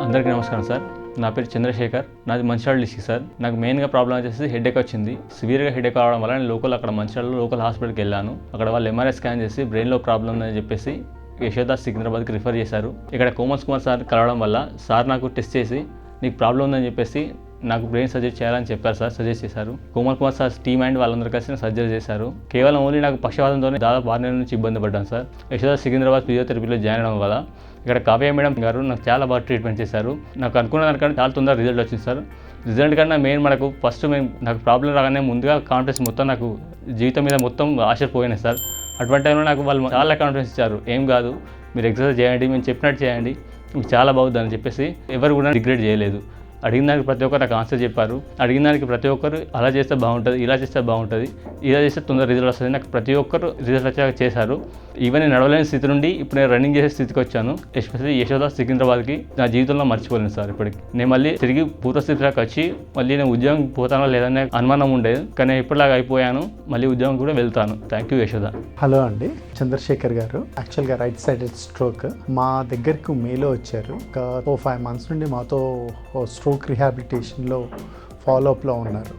అందరికీ నమస్కారం సార్. నా పేరు చంద్రశేఖర్. నాది మంచిర్యాల డిస్ట్రిక్ట్ సార్. నాకు మెయిన్గా ప్రాబ్లం వచ్చేసి హెడేక్ వచ్చింది. సివియర్గా హెడేక్ అవడం వల్ల నేను అక్కడ మంచిర్యాలలో లోకల్ హాస్పిటల్కి వెళ్ళాను. అక్కడ వాళ్ళు ఎంఆర్ఐ స్కాన్ చేసి బ్రెయిన్లో ప్రాబ్లం ఉందని చెప్పేసి యశోదా సికింద్రాబాద్కి రిఫర్ చేశారు. ఇక్కడ కోమల్ కుమార్ సార్ కలవడం వల్ల సార్ నాకు టెస్ట్ చేసి నీకు ప్రాబ్లం ఉందని చెప్పేసి నాకు బ్రెయిన్ సర్జరీ చేయాలని చెప్పారు సార్. సజెస్ట్ చేశారు. Komal Kumar sir team and వాళ్ళందరూ కలిసి సర్జరీ చేశారు. కేవలం ఓన్లీ నాకు పక్షవాతంతో దాదాపు 6 నెలల నుంచి ఇబ్బంది పడ్డాను సార్. యశోదా సికింద్రాబాద్ ఫిజియోథెరపీలో జాయిన్ అవ్వడం వల్ల ఇక్కడ కావ్య మేడం గారు నాకు చాలా బాగా ట్రీట్మెంట్ చేశారు. నాకు అనుకున్న దానికంటే చాలా తొందరగా రిజల్ట్ వచ్చింది సార్. రిజల్ట్ కన్నా మెయిన్ మనకు ఫస్ట్ నాకు ప్రాబ్లం రాగానే ముందుగా కాన్ఫిడెన్స్ మొత్తం నాకు జీవితం మీద మొత్తం ఆశ పోయినాయి సార్. అటువంటి టైంలో నాకు వాళ్ళు చాలా కాన్ఫిడెన్స్ ఇచ్చారు. ఏం కాదు, మీరు ఎక్సర్సైజ్ చేయండి, మేము చెప్పినట్టు చేయండి, మీకు చాలా బాగుంది అని చెప్పేసి ఎవరు కూడా రిగ్రెట్ చేయలేదు. అడిగిన దానికి ప్రతి ఒక్కరు నాకు ఆన్సర్ చెప్పారు. అడిగిన దానికి ప్రతి ఒక్కరు అలా చేస్తే బాగుంటుంది, ఇలా చేస్తే బాగుంటుంది, ఇలా చేస్తే తొందర రిజల్ట్ వస్తుంది, నాకు ప్రతి ఒక్కరు రిజల్ట్ వచ్చాక చేశారు. ఈవెన్ నేను నడవలేని స్థితి నుండి ఇప్పుడు నేను రన్నింగ్ చేసే స్థితికి వచ్చాను. ఎస్పెషల్లీ యశోదా సికింద్రాబాద్కి నా జీవితంలో మర్చిపోలేను సార్. ఇప్పటికి నేను మళ్ళీ తిరిగి పూర్వస్థితిలోకి వచ్చి మళ్ళీ నేను ఉద్యోగం పోతానో లేదనే అనుమానం ఉండేది, కానీ ఇప్పటిలాగా అయిపోయాను. మళ్ళీ ఉద్యోగం కూడా వెళ్తాను. Thank you Yashoda. హలో అండి, చంద్రశేఖర్ గారు. యాక్చువల్గా రైట్ సైడెడ్ స్ట్రోక్ మా దగ్గరకు మేలో వచ్చారు. ఒక 4-5 months నుండి మాతో స్ట్రోక్ రిహాబిలిటేషన్లో ఫాలోఅప్లో ఉన్నారు.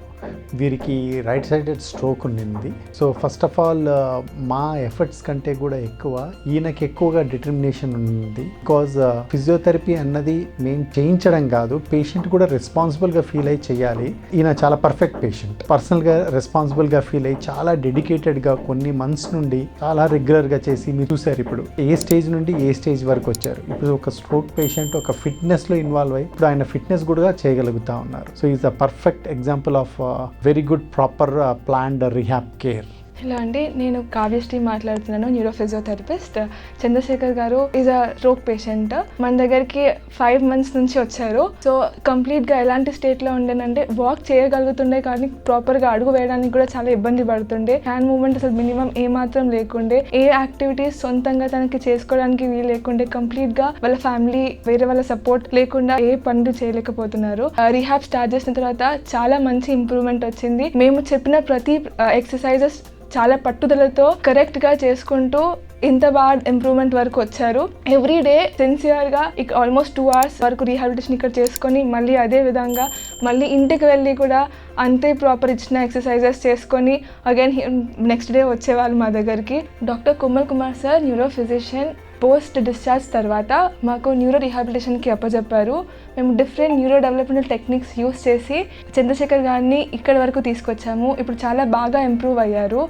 వీరికి రైట్ సైడెడ్ స్ట్రోక్ ఉండింది. సో ఫస్ట్ ఆఫ్ ఆల్ మా ఎఫర్ట్స్ కంటే కూడా ఎక్కువ ఈయనకి ఎక్కువగా డిటర్మినేషన్ ఉంది. బికాజ్ ఫిజియోథెరపీ అన్నది మేము చేయించడం కాదు, పేషెంట్ కూడా రెస్పాన్సిబుల్గా ఫీల్ అయ్యి చేయాలి. ఈయన చాలా పర్ఫెక్ట్ పేషెంట్. పర్సనల్గా రెస్పాన్సిబుల్గా ఫీల్ అయ్యి చాలా డెడికేటెడ్గా కొన్ని మంత్స్ నుండి చాలా రెగ్యులర్గా చేసి మీరు చూసారు ఇప్పుడు ఏ స్టేజ్ నుండి ఏ స్టేజ్ వరకు వచ్చారు. ఇప్పుడు ఒక స్ట్రోక్ పేషెంట్ ఒక ఫిట్నెస్లో ఇన్వాల్వ్ అయ్యి ఇప్పుడు ఆయన ఫిట్నెస్ కూడా చేయగలుగుతా ఉన్నారు. So is a perfect example of very good proper planned rehab care. Hello అండి, నేను కావ్యశ్రీ మాట్లాడుతున్నాను, న్యూరో ఫిజియోథెరపిస్ట్. చంద్రశేఖర్ గారు ఈజ్ అ స్ట్రోక్ పేషెంట్. మన దగ్గరికి 5 months నుంచి వచ్చారు. సో కంప్లీట్గా ఎలాంటి స్టేట్లో ఉండేనంటే వాక్ చేయగలుగుతుండే, కానీ ప్రాపర్గా అడుగు వేయడానికి కూడా చాలా ఇబ్బంది పడుతుండే. హ్యాండ్ మూవ్మెంట్ అసలు మినిమం ఏమాత్రం లేకుండే, ఏ యాక్టివిటీస్ సొంతంగా తనకి చేసుకోవడానికి వీలు లేకుండే. కంప్లీట్గా వాళ్ళ ఫ్యామిలీ వేరే వాళ్ళ సపోర్ట్ లేకుండా ఏ పనులు చేయలేకపోతున్నారు. రీహాబ్ స్టార్ట్ చేసిన తర్వాత చాలా మంచి ఇంప్రూవ్మెంట్ వచ్చింది. మేము చెప్పిన ప్రతి ఎక్సర్సైజెస్ చాలా పట్టుదలతో కరెక్ట్గా చేసుకుంటూ ఇంత బాగా ఇంప్రూవ్మెంట్ వరకు వచ్చారు. ఎవ్రీ డే సిన్సియర్గా ఆల్మోస్ట్ 2 hours వరకు రీహాబిలిటేషన్ ఇక్కడ చేసుకొని మళ్ళీ అదే విధంగా మళ్ళీ ఇంటికి వెళ్ళి కూడా అంతే ప్రాపర్ ఇచ్చిన ఎక్సర్సైజెస్ చేసుకొని అగైన్ నెక్స్ట్ డే వచ్చేవాళ్ళు మా దగ్గరికి. Doctor Komal Kumar sir neuro physician. Post discharge తర్వాత మాకు న్యూరో రీహాబిలిటేషన్కి అప్పచెప్పారు. మేము different neuro developmental techniques use చేసి చంద్రశేఖర్ గారిని ఇక్కడి వరకు తీసుకొచ్చాము. ఇప్పుడు చాలా బాగా ఇంప్రూవ్ అయ్యారు.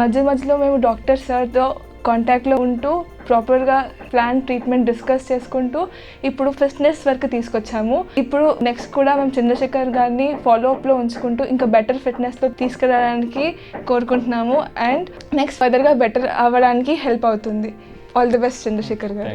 మధ్యలో మేము డాక్టర్ సార్తో కాంటాక్ట్లో ఉంటూ ప్రాపర్గా ప్లాన్ ట్రీట్మెంట్ డిస్కస్ చేసుకుంటూ ఇప్పుడు ఫిట్నెస్ వరకు తీసుకొచ్చాము. ఇప్పుడు నెక్స్ట్ కూడా మేము చంద్రశేఖర్ గారిని ఫాలోఅప్లో ఉంచుకుంటూ ఇంకా బెటర్ ఫిట్నెస్లో తీసుకురావడానికి కోరుకుంటున్నాము. అండ్ నెక్స్ట్ ఫర్దర్గా బెటర్ అవ్వడానికి హెల్ప్ అవుతుంది. ఆల్ ది బెస్ట్ చంద్రశేఖర్ గారు.